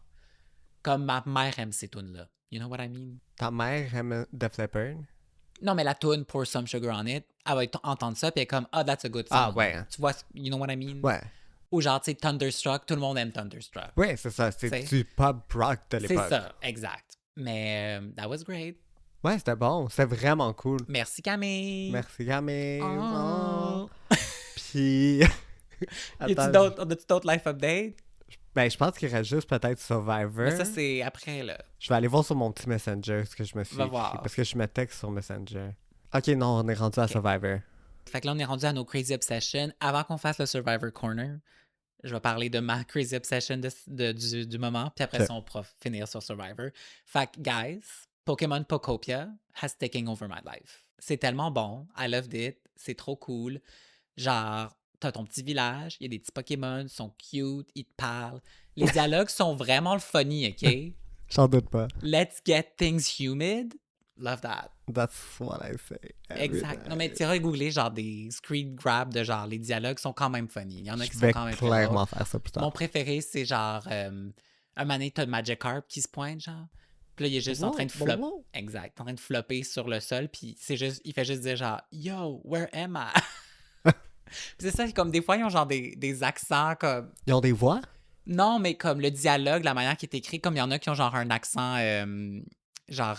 Comme ma mère aime ces tunes-là. You know what I mean? Ta mère aime Def Leppard? Non, mais la tune Pour Some Sugar On It, elle va entendre ça, puis elle est comme, ah, that's a good song. Ah, ouais. Tu vois, you know what I mean? Ouais. Ou genre, tu sais, Thunderstruck, tout le monde aime Thunderstruck. Ouais, c'est ça. C'est C'est- du pop rock de C'est l'époque. ça, exact. Mais that was great. Ouais, c'était bon. C'était vraiment cool. Merci Camille. Merci, Camille. Oh. Puis... Y a-tu Attends, d'autres life updates? ben, je pense qu'il reste juste peut-être Survivor. Mais ça, c'est après, là. Je vais aller voir sur mon petit Messenger ce que je me suis Va écrit. voir. Parce que je me texte sur Messenger. Ok, non, on est rendu à Ok. Survivor. Fait que là, on est rendu à nos Crazy Obsession. Avant qu'on fasse le Survivor Corner, je vais parler de ma Crazy Obsession du moment, puis après Ok. ça, on pourra finir sur Survivor. Fait que, guys, Pokémon Pokopia has taken over my life. C'est tellement bon. I loved it. C'est trop cool. Genre, t'as ton petit village, il y a des petits Pokémon, ils sont cute, ils te parlent. Les dialogues sont vraiment le funny, OK? J'en doute pas. Let's get things humid. Love that. That's what I say. every Exact. Non, day. mais tu iras googler genre des screen grabs de genre les dialogues sont quand même funny. Il y en a Je qui sont vais quand même très drôles. clairement faire ça plus Mon tard. préféré, c'est genre un mané, t'as le Magikarp qui se pointe, genre. Puis là, il est juste en train de flopper. Exact. En train de flopper sur le sol. Puis c'est juste, il fait juste dire genre Yo, where am I? Puis c'est ça, comme des fois, ils ont genre des accents comme. Ils ont des voix? Non, mais comme le dialogue, la manière qui est écrit, comme il y en a qui ont genre un accent genre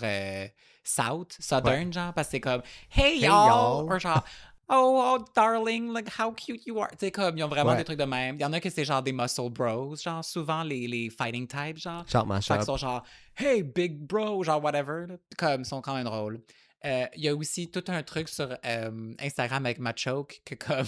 Southern, genre, parce que c'est comme Hey, Hey, y'all! y'all. Ou genre oh, darling, like how cute you are. Tu sais, comme ils ont vraiment Ouais. des trucs de même. Il y en a que c'est genre des muscle bros, genre souvent les fighting types, genre. Genre Fait mashup. qu'ils sont genre Hey, big bro, genre whatever. Là. Comme ils sont quand même drôles. Il y a aussi tout un truc sur Instagram avec Machoke que comme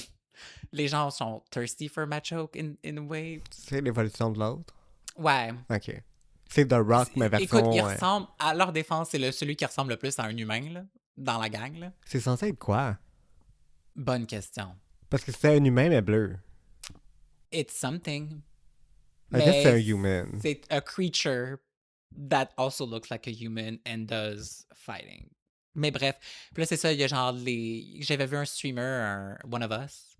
les gens sont thirsty for Machoke in a way. C'est l'évolution de l'autre? Ouais. OK. C'est The Rock, mais version... Écoute, il ressemble, à leur défense, c'est celui qui ressemble le plus à un humain, là, dans la gang, là. C'est censé être quoi? Bonne question. Parce que c'est un humain, mais bleu. It's something. I guess c'est un human. C'est a creature that also looks like a human and does fighting. Mais bref, puis là, c'est ça, il y a genre J'avais vu un streamer, One of Us.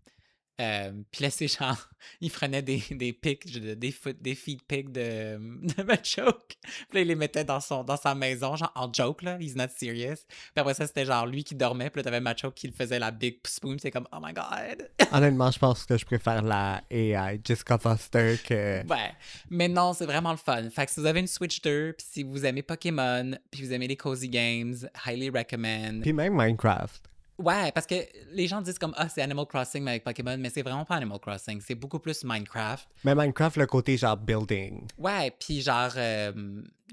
Puis là, c'est genre, il prenait des pics, des feed pics de Machoke. Puis là, il les mettait dans sa maison, genre en joke, là. He's not serious. Puis après ça, c'était genre lui qui dormait. Puis là, t'avais Machoke qui le faisait la big spoon. C'est comme, oh my god. Honnêtement, je pense que je préfère la AI, Jessica Foster, que... Ouais. Mais non, c'est vraiment le fun. Fait que si vous avez une Switch 2, puis si vous aimez Pokémon, puis vous aimez les cozy games, highly recommend. Puis même Minecraft. Ouais, parce que les gens disent comme ah c'est Animal Crossing mais avec Pokémon, mais c'est vraiment pas Animal Crossing, c'est beaucoup plus Minecraft. Mais Minecraft, le côté genre building. Ouais, puis genre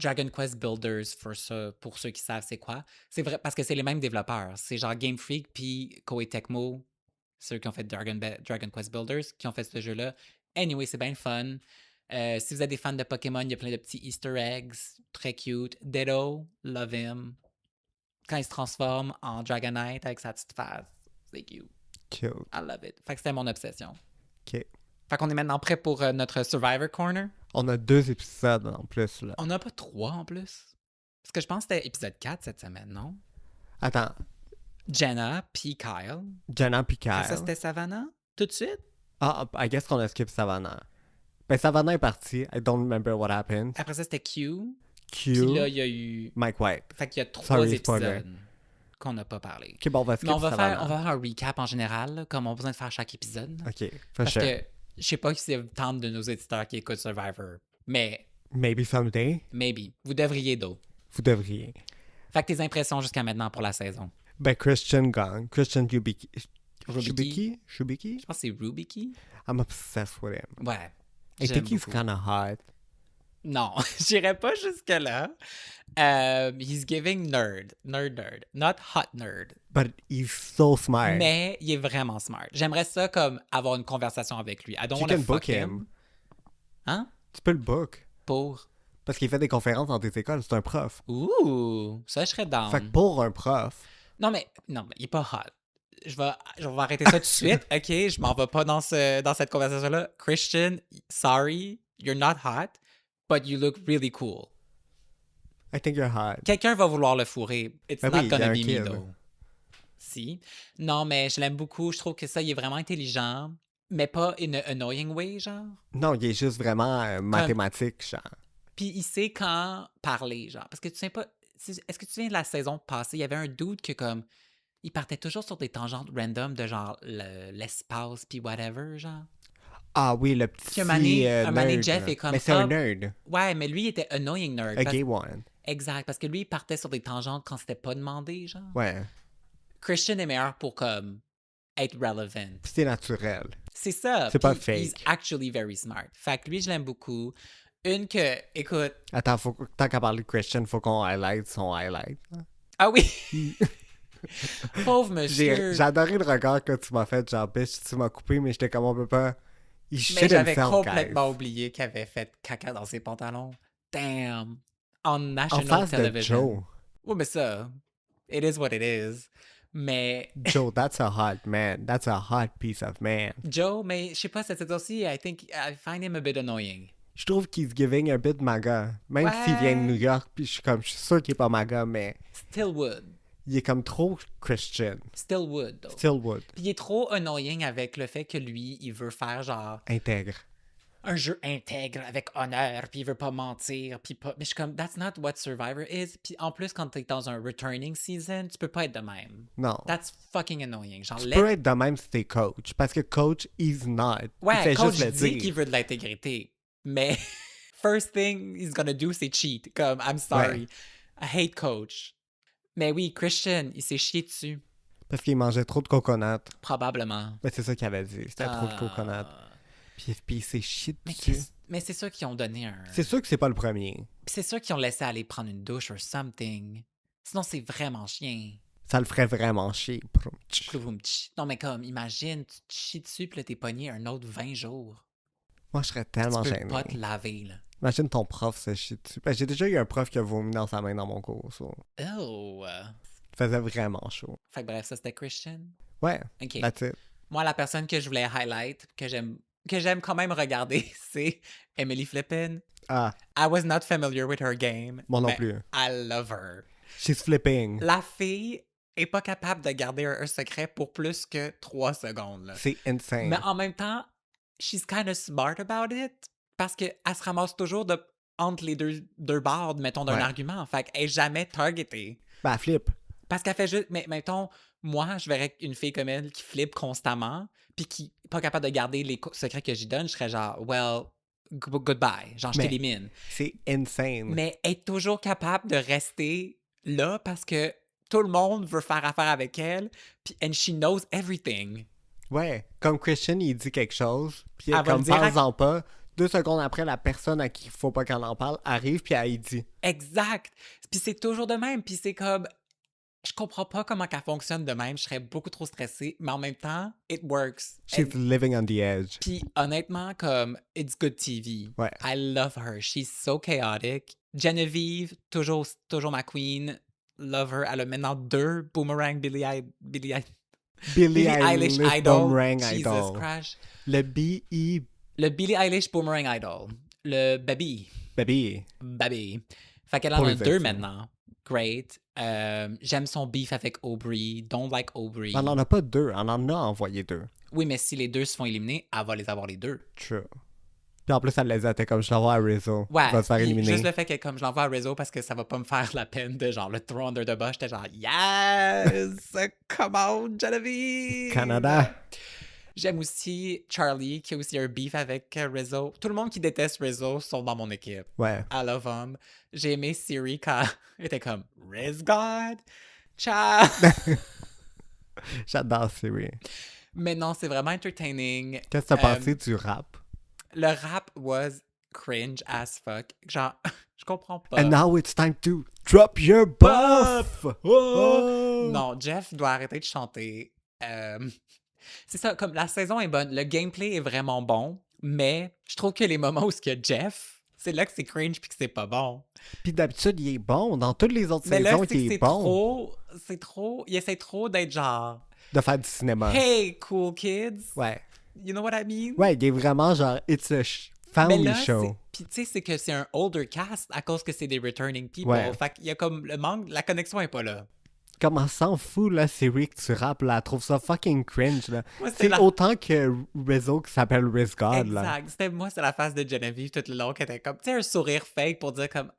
Dragon Quest Builders pour ceux qui savent c'est quoi. C'est vrai parce que c'est les mêmes développeurs, c'est genre Game Freak puis Koei Tecmo, ceux qui ont fait Dragon Quest Builders qui ont fait ce jeu-là. Anyway, c'est bien le fun. Si vous êtes des fans de Pokémon, il y a plein de petits Easter eggs, très cute. Ditto, love him. Quand il se transforme en Dragonite avec sa petite face. C'est cute. Cute. I love it. Fait que c'était mon obsession. OK. Fait qu'on est maintenant prêt pour notre Survivor Corner. On a 2 épisodes en plus, là. On n'a pas 3 en plus. Parce que je pense que c'était épisode 4 cette semaine, non? Attends. Jenna puis Kyle. Jenna puis Après Kyle. ça, c'était Savannah? Tout de suite? Ah, I guess qu'on a skip Savannah. Ben, Savannah est partie. I don't remember what happened. Après ça, c'était Q. Q. Puis là, il y a eu... Mike White. Fait qu'il y a 3 Sorry, spoiler. épisodes qu'on n'a pas parlé. OK, bon, on va skip Mais on va Savannah. faire un recap en général, là, comme on a besoin de faire chaque épisode. Là. OK, for Parce sure. que je sais pas si c'est tant de nos éditeurs qui écoutent Survivor, mais Maybe someday, maybe. Vous devriez, d'eau. vous devriez. Fait que tes impressions jusqu'à maintenant pour la saison. Ben, Christian Gang. Christian Shubiki. Rubiki. Shubiki? Je pense que c'est Rubiki. I'm obsessed with him. Ouais. I J'aime think he's beaucoup. kind of hot. Non, j'irai pas jusque-là. He's giving nerd. Nerd. Not hot nerd. But he's so smart. Mais il est vraiment smart. J'aimerais ça comme avoir une conversation avec lui. I don't You wanna can book fuck him. Hein? Tu peux le book. Pour... Parce qu'il fait des conférences dans des écoles. C'est un prof. Ouh, ça, je serais down. Fait que pour un prof, Non, mais il est pas hot. Je vais arrêter ça tout de suite. OK, je m'en vais pas dans cette conversation-là. Christian, sorry, you're not hot, but you look really cool. I think you're hot. Quelqu'un va vouloir le fourrer. It's Ben not oui, gonna il y be a un me, kid. though. Si. Non, mais je l'aime beaucoup. Je trouve que ça, il est vraiment intelligent, mais pas in an annoying way, genre. Non, il est juste vraiment mathématique, genre. Puis il sait quand parler, genre. Parce que tu sais pas... Est-ce que tu te souviens de la saison passée? Il y avait un dude que, comme... Il partait toujours sur des tangentes random de genre l'espace puis whatever, genre. Ah oui, le petit Puis un mané, nerd. Jeff est comme Mais c'est un ah, nerd. Ouais, mais lui, il était annoying nerd. A gay one. Exact, parce que lui, il partait sur des tangentes quand c'était pas demandé, genre. Ouais. Christian est meilleur pour, comme, être relevant. Puis c'est naturel. C'est ça. C'est pas Puis fake. He's actually very smart. Fait que lui, je l'aime beaucoup. Une que, écoute... Attends, tant qu'à parler de Christian, faut qu'on highlight son highlight. Ah oui! Pauvre monsieur! J'ai adoré le regard que tu m'as fait, genre, bitch, tu m'as coupé, mais j'étais comme, on peut pas... Il Mais shit j'avais himself, complètement guys. oublié qu'il avait fait caca dans ses pantalons. Damn! On En national face de television. Joe. Oui, mais ça, it is what it is. Mais Joe, that's a hot man. That's a hot piece of man. Joe, mais je sais pas, cette saison-ci, I find him a bit annoying. Je trouve qu'il se giving un bit MAGA. Même s'il vient de New York, puis je suis sûr qu'il est pas MAGA, mais Still would. il est comme trop Christian. Still would, though. Still would. Puis il est trop annoying avec le fait que lui, il veut faire genre Intègre. un jeu intègre avec honneur, puis il veut pas mentir, puis pas... Mais je suis comme, that's not what Survivor is. Puis en plus, quand t'es dans un returning season, tu peux pas être de même. Non. That's fucking annoying. Genre, Tu peux être de même si t'es coach. Parce que coach, he's not. Il ouais, fait coach juste le dit dire. qu'il veut de l'intégrité. Mais first thing he's gonna do, c'est cheat. Comme, I'm sorry. I hate coach. Mais oui, Christian, il s'est chié dessus. Parce qu'il mangeait trop de coconut. Probablement. Ben, c'est ça qu'il avait dit. C'était trop de coconut. Puis il s'est chié dessus. Mais c'est sûr qu'ils ont donné un... C'est sûr que c'est pas le premier. Puis c'est sûr qu'ils ont laissé aller prendre une douche or something. Sinon, c'est vraiment chien. Ça le ferait vraiment chier. Non, mais comme, imagine, tu te chies dessus, puis là, t'es pogné un autre 20 jours. Moi, je serais tellement Tu peux gêné. pas te laver, là. Imagine ton prof se chier dessus. Ben, j'ai déjà eu un prof qui a vomi dans sa main dans mon cours. Ça Oh! faisait vraiment chaud. Fait que bref, ça, c'était Christian. Ouais, OK. that's it. Moi, la personne que je voulais highlight, que j'aime quand même regarder, c'est Emily Flippin. Ah, I was not familiar with her game. moi non mais plus. I love her. She's flipping. La fille est pas capable de garder un secret pour plus que 3 secondes. Là. C'est insane. Mais en même temps, she's kind of smart about it parce qu'elle se ramasse toujours entre les deux barres, mettons, d'un Ouais. argument. Fait qu'elle est jamais targetée. Ben, elle flippe. Parce qu'elle fait juste... Mais mettons, moi, je verrais une fille comme elle qui flippe constamment puis qui n'est pas capable de garder les secrets que j'y donne, je serais genre, well, goodbye. Genre, je Mais- t'élimine. C'est insane. Mais elle est toujours capable de rester là parce que tout le monde veut faire affaire avec elle, puis and she knows everything. Ouais, comme Christian, il dit quelque chose, puis Elle va comme le dire à- parle-en pas, 2 secondes après, la personne à qui il faut pas qu'elle en parle arrive, puis elle y dit. Exact. Puis c'est toujours de même, puis c'est comme... Je comprends pas comment qu'elle fonctionne de même, je serais beaucoup trop stressée, mais en même temps, it works. She's living on the edge. Puis honnêtement, comme, it's good TV. Ouais. I love her. She's so chaotic. Genevieve, toujours ma queen. Love her. Elle a maintenant 2 Boomerang Billie Eilish Idol. Boomerang Jesus Idol. Christ. Le B.E. Le Billie Eilish Boomerang Idol. Le Baby. Baby. Fait qu'elle en Pour a les 2 intimes. maintenant. Great. J'aime son beef avec Aubrey. Don't like Aubrey. On en a pas 2, on en a envoyé 2. Oui, mais si les 2 se font éliminer, elle va les avoir les 2. True. Puis en plus, elle les était comme je l'envoie à Rizzo. Ouais. Il va se faire puis éliminer. Juste le fait que comme je l'envoie à Rizzo parce que ça va pas me faire la peine de genre le throw under the bus, j'étais genre yes! Come on, Genevieve! Canada. J'aime aussi Charlie qui a aussi un beef avec Rizzo. Tout le monde qui déteste Rizzo sont dans mon équipe. Ouais. I love him. J'ai aimé Siri quand elle était comme Riz God! Ciao! J'adore Siri. Mais non, c'est vraiment entertaining. Qu'est-ce que t'as pensé du rap? Le rap was cringe as fuck. Genre, je comprends pas. And now it's time to drop your buff! Oh! Non, Jeff doit arrêter de chanter. C'est ça, comme la saison est bonne, le gameplay est vraiment bon, mais je trouve que les moments où il y a Jeff, c'est là que c'est cringe puis que c'est pas bon. Puis d'habitude, il est bon. Dans toutes les autres Mais là, saisons, c'est que il est c'est bon. trop, il essaie trop d'être genre, De faire du cinéma. hey, cool kids, Ouais. you know what I mean? Ouais, il est vraiment genre, it's a Mais family là, show. puis tu sais, c'est que c'est un older cast à cause que c'est des returning people. Ouais. Fait qu'il y a comme le manque, la connexion est pas là. Comme on s'en fout, là, Siri, que tu rappes, là. Elle trouve ça fucking cringe, là. Moi, C'est la- autant que Rizzo qui s'appelle Riz God, là. Exact. C'est la face de Genevieve tout le long qui était comme, tu sais, un sourire fake pour dire comme,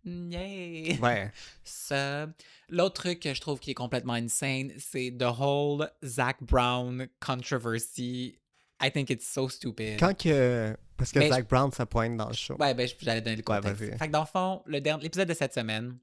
yay. Ouais. Ça. L'autre truc que je trouve qui est complètement insane, c'est the whole Zach Brown controversy. I think it's so stupid. Quand que... Parce que Mais Zach Brown, ça pointe dans le show. Ouais, ben j'allais donner le contexte. vas-y. Fait que dans le fond, l'épisode de cette semaine,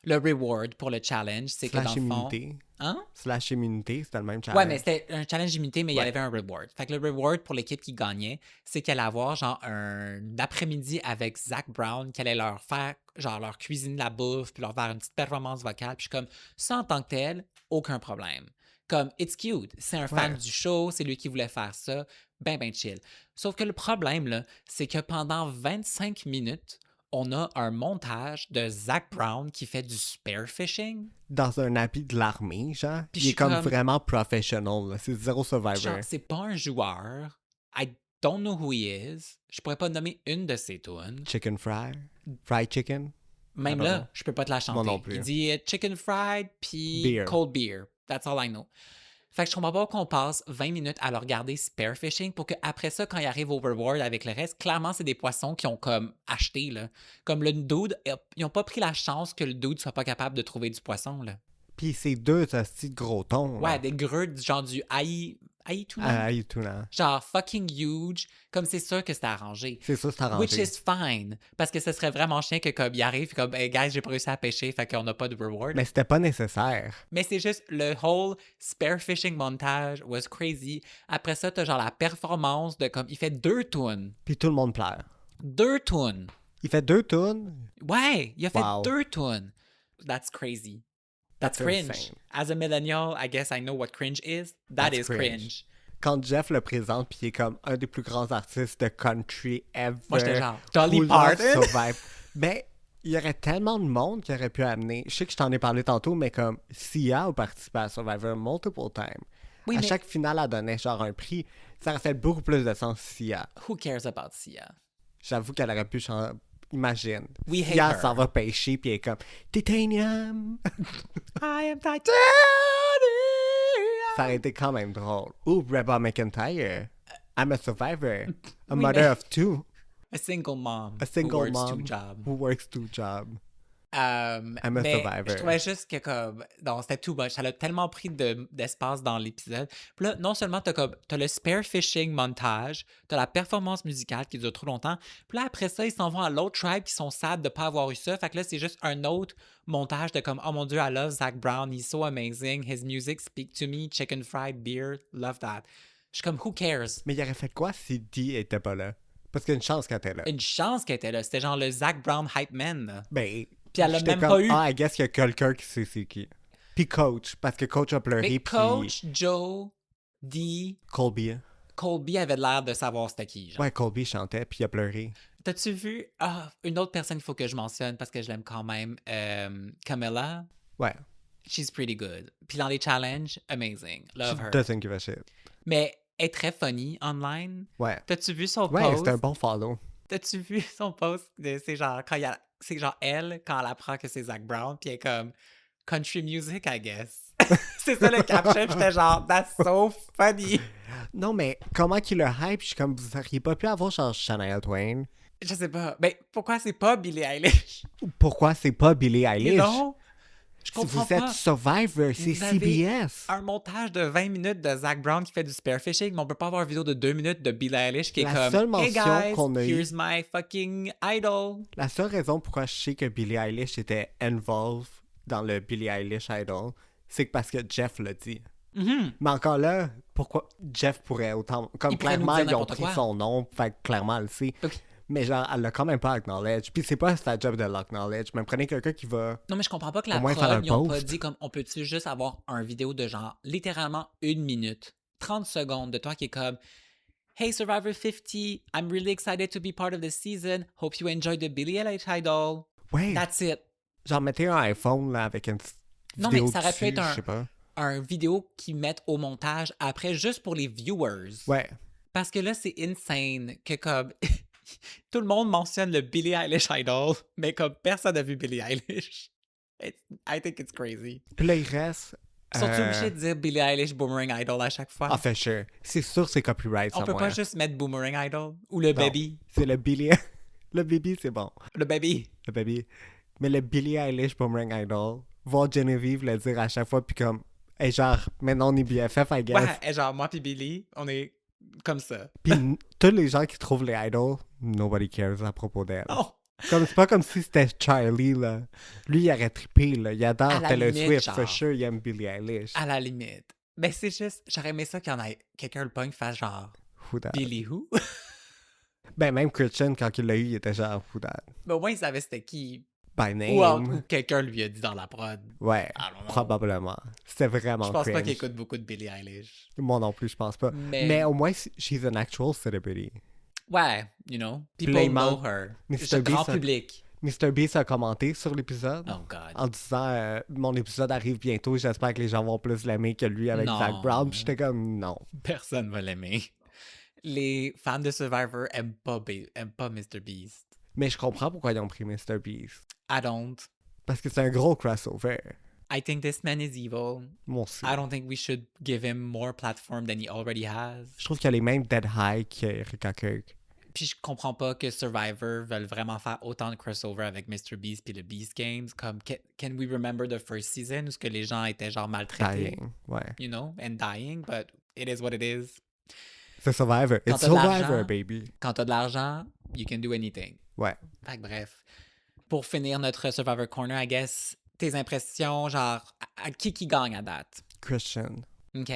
le reward pour le challenge, c'est que dans Slash le fond... immunité. Hein? Slash immunité, c'était le même challenge. Ouais, mais c'était un challenge limité, mais il y Ouais. avait un reward. Fait que le reward pour l'équipe qui gagnait, c'est qu'elle allait avoir genre un après-midi avec Zach Brown, qu'elle allait leur faire, genre leur cuisiner la bouffe, puis leur faire une petite performance vocale. Puis je suis comme, ça en tant que tel, aucun problème. Comme, it's cute. C'est un fan Ouais. du show, c'est lui qui voulait faire ça. Ben chill. Sauf que le problème, là, c'est que pendant 25 minutes, on a un montage de Zac Brown qui fait du spearfishing. Dans un habit de l'armée, genre. Puis Il je est suis comme comme- vraiment professional, là. C'est zéro Survivor. Genre, c'est pas un joueur. I don't know who he is. Je pourrais pas nommer une de ses tunes. Chicken fry. Fried chicken. Même I don't là, know. je peux pas te la chanter. non plus. Il dit chicken fried puis Beer. cold beer. That's all I know. Fait que je comprends pas qu'on passe 20 minutes à le regarder spearfishing pour qu'après ça, quand il arrive au reward avec le reste, clairement, c'est des poissons qui ont comme acheté, là. Comme le dude, ils ont pas pris la chance que le dude soit pas capable de trouver du poisson, là. Puis c'est deux hosties de gros thons. Ouais, des grues, genre du aïe tuna. Ah, tout là. Genre fucking huge. Comme c'est sûr que c'était arrangé. C'est ça, c'est arrangé. Which is fine. Parce que ce serait vraiment chiant que comme il arrive, puis comme, hey guys, j'ai pas réussi à pêcher, fait qu'on n'a pas de reward. Mais c'était pas nécessaire. Mais c'est juste le whole spearfishing montage was crazy. Après ça, t'as genre la performance de comme il fait 2 tunes. Puis tout le monde pleure. 2 tunes. Il fait 2 tunes. Ouais, il a fait Wow. 2 tunes. That's crazy. That's cringe. insane. As a millennial, I guess I know what cringe is. That That's is cringe. Quand Jeff le présente, puis il est comme un des plus grands artistes de country ever. Moi, j'étais genre, Dolly who loves Parton. Survive. Mais il y aurait tellement de monde qui aurait pu amener. Je sais que je t'en ai parlé tantôt, mais comme Sia a participé à Survivor multiple times. Oui, à mais chaque finale, elle donnait genre un prix. Ça aurait fait beaucoup plus de sens Sia. who cares about Sia? J'avoue qu'elle aurait pu chanter. Imagine. We hate Sia her. s'en va pêcher, puis elle est comme Titanium. I am Titanium. Ça aurait été quand même drôle. Ou Reba McEntire. I'm a survivor. A Oui, mother mais- of two. A single mom. A single who works mom two jobs. who works two jobs. I'm a Mais survivor. je trouvais juste que comme non, c'était too much. Ça a tellement pris d'espace dans l'épisode. Puis là, non seulement t'as le spearfishing montage, t'as la performance musicale qui dure trop longtemps. Puis là, après ça, ils s'en vont à l'autre tribe qui sont sad de pas avoir eu ça. Fait que là, c'est juste un autre montage de comme oh mon dieu, I love Zac Brown, he's so amazing, his music speak to me, chicken fried beer, love that. Je suis comme who cares? Mais il aurait fait quoi si Dee était pas là? Parce qu'il y a une chance qu'elle était là. Une chance qu'elle était là. C'était genre le Zac Brown hype man. Là. Ben, Puis elle l'a j'étais même comme, pas eu. Ah, I guess qu'il y a quelqu'un qui sait c'est qui. Puis Coach, parce que Coach a pleuré, Mais puis Coach, Joe, Dee, Colby. Colby avait l'air de savoir c'était qui. Genre. Ouais, Colby chantait, puis il a pleuré. T'as-tu vu une autre personne qu'il faut que je mentionne parce que je l'aime quand même, Camilla. Ouais. She's pretty good. Puis dans les challenges, amazing. Love She her. doesn't give a shit. Mais elle est très funny online. Ouais. T'as-tu vu son Ouais, post? c'est un bon follow. T'as-tu vu son post? C'est genre quand c'est genre elle quand elle apprend que c'est Zac Brown puis elle est comme country music I guess. C'est ça le caption. Puis j'étais genre that's so funny. Non, mais comment qu'il le hype? Je suis comme, vous auriez pas pu avoir genre Shania Twain? Je sais pas. Mais pourquoi c'est pas Billie Eilish? Pourquoi c'est pas Billie Eilish? Non. Je Si comprends vous êtes pas. Survivor, c'est Vous avez CBS. Un montage de 20 minutes de Zac Brown qui fait du spearfishing, mais on peut pas avoir une vidéo de 2 minutes de Billie Eilish qui est La comme seule Hey mention guys, qu'on a eue- here's my fucking idol. La seule raison pourquoi je sais que Billie Eilish était involved dans le Billie Eilish Idol, c'est que parce que Jeff l'a dit. Mhm. Mais encore là, pourquoi Jeff pourrait autant... Comme Il pourrait nous clairement, dire ils ont n'importe pris quoi. son nom, fait que clairement, elle le sait. Ok. Mais genre, elle l'a quand même pas acknowledge. Puis c'est pas sa job de l'acknowledge. Mais prenez quelqu'un qui va... Non, mais je comprends pas que la Au moins faire prod, un ils ont pas post. dit comme on peut-tu juste avoir un vidéo de genre littéralement 1 minute, 30 secondes de toi qui est comme Hey Survivor 50, I'm really excited to be part of the season. Hope you enjoy the Billie Eilish Idol. Ouais, That's it. genre mettez un iPhone là, avec une petite Non, mais vidéo ça aurait pu dessus, être je sais pas. Un vidéo qu'ils mettent au montage après juste pour les viewers. Ouais. Parce que là, c'est insane que comme tout le monde mentionne le Billie Eilish Idol, mais comme personne n'a vu Billie Eilish. I think it's crazy. Puis là, il reste... Sont-ils obligés de dire Billie Eilish Boomerang Idol à chaque fois? Ah, fait sure. C'est sûr c'est copyright, On ça, peut pas juste mettre Boomerang Idol? Ou le Non. Baby? C'est le Billie... le Baby, c'est bon. Le Baby? Le Baby. Mais le Billie Eilish Boomerang Idol, voir Geneviève le dire à chaque fois, puis comme... Hey, genre, maintenant on est BFF, I guess. Ouais, et genre moi puis Billie, on est comme ça. Puis tous les gens qui trouvent les idols, nobody cares à propos d'elle. Oh! Comme c'est pas comme si c'était Charlie, là. Lui, il aurait trippé, là. Il À adore la Taylor limite, Swift, genre. for sure, il aime Billie Eilish. À la limite. Mais c'est juste, j'aurais aimé ça qu'il y en ait quelqu'un le pogne fasse genre Who that? Billie who? Ben, même Christian, quand il l'a eu, il était genre who that? Mais au moins il savait c'était qui. By Ou name. quelqu'un lui a dit dans la prod. Ouais, I don't know. probablement. C'était vraiment Je pense pas cringe. qu'il écoute beaucoup de Billie Eilish. Moi non plus, je pense pas. Mais- Mais au moins, she's an actual celebrity. Ouais, you know, Puis people là, il know manque her. Mr. Grand Beast. public. Mr. Beast a commenté sur l'épisode Oh God. en disant mon épisode arrive bientôt, j'espère que les gens vont plus l'aimer que lui avec Zach Brown. Puis Non. j'étais comme non. Personne va l'aimer. Les fans de Survivor aiment pas Mr. Beast. Mais je comprends pourquoi ils ont pris Mr. Beast. I don't. Parce que c'est un gros crossover. I think this man is evil. Moi aussi. I don't think we should give him more platform than he already has. Je trouve qu'il y a les mêmes dead high qu'Erika Kirk. Puis je comprends pas que Survivor veulent vraiment faire autant de crossover avec Mr. Beast puis le Beast Games. Comme, can we remember the first season où ce que les gens étaient genre maltraités? Dying, ouais. You know, and dying, but it is what it is. C'est Survivor. Quand It's t'as de Survivor, l'argent- baby. Quand t'as de l'argent, you can do anything. Ouais. Fait que bref. Pour finir notre Survivor Corner, I guess, tes impressions, genre, à qui gagne à date? Christian. OK.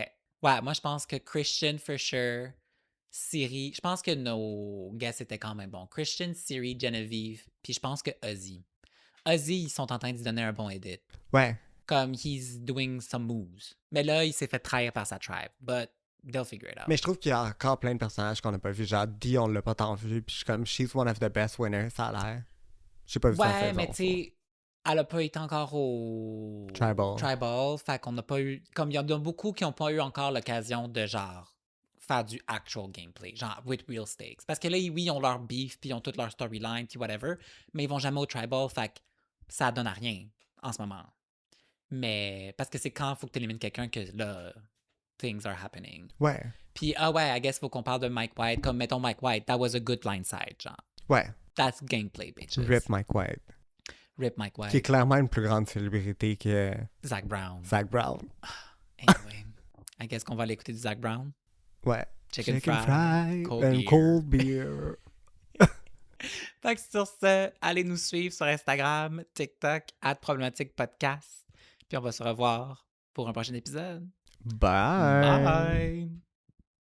Ouais, moi, je pense que Christian, for sure. Siri. Je pense que nos guests étaient quand même bons. Christian, Siri, Genevieve. Puis je pense que Ozzy. Ozzy, ils sont en train de lui donner un bon edit. Ouais. Comme, he's doing some moves. Mais là, il s'est fait trahir par sa tribe. But they'll figure it out. Mais je trouve qu'il y a encore plein de personnages qu'on n'a pas vu. Genre, Dee, on l'a pas tant vu. Puis je suis comme, she's one of the best winners, ça a l'air. J'ai pas vu sa Ouais, saison. mais tu sais, elle a pas été encore au Tribal. Fait qu'on n'a pas eu. Comme il y en a beaucoup qui n'ont pas eu encore l'occasion de genre faire du actual gameplay, genre with real stakes. Parce que là, oui, ils ont leur beef, puis ils ont toute leur storyline, puis whatever, mais ils vont jamais au Tribal, fait que ça donne à rien en ce moment. Mais parce que c'est quand il faut que tu élimines quelqu'un que là, things are happening. Ouais. Puis, ah ouais, I guess faut qu'on parle de Mike White. Comme, mettons Mike White, that was a good blindside, genre. Ouais. That's gameplay, bitches. Rip Mike White. Rip Mike White. Qui est clairement une plus grande célébrité que Zach Brown. Zach Brown. Anyway, I guess qu'on va aller écouter du Zach Brown. Ouais. Chicken fry, cold and beer. cold beer. Fait que sur ce, allez nous suivre sur Instagram, TikTok, @problématique podcast. Puis on va se revoir pour un prochain épisode. Bye. Bye!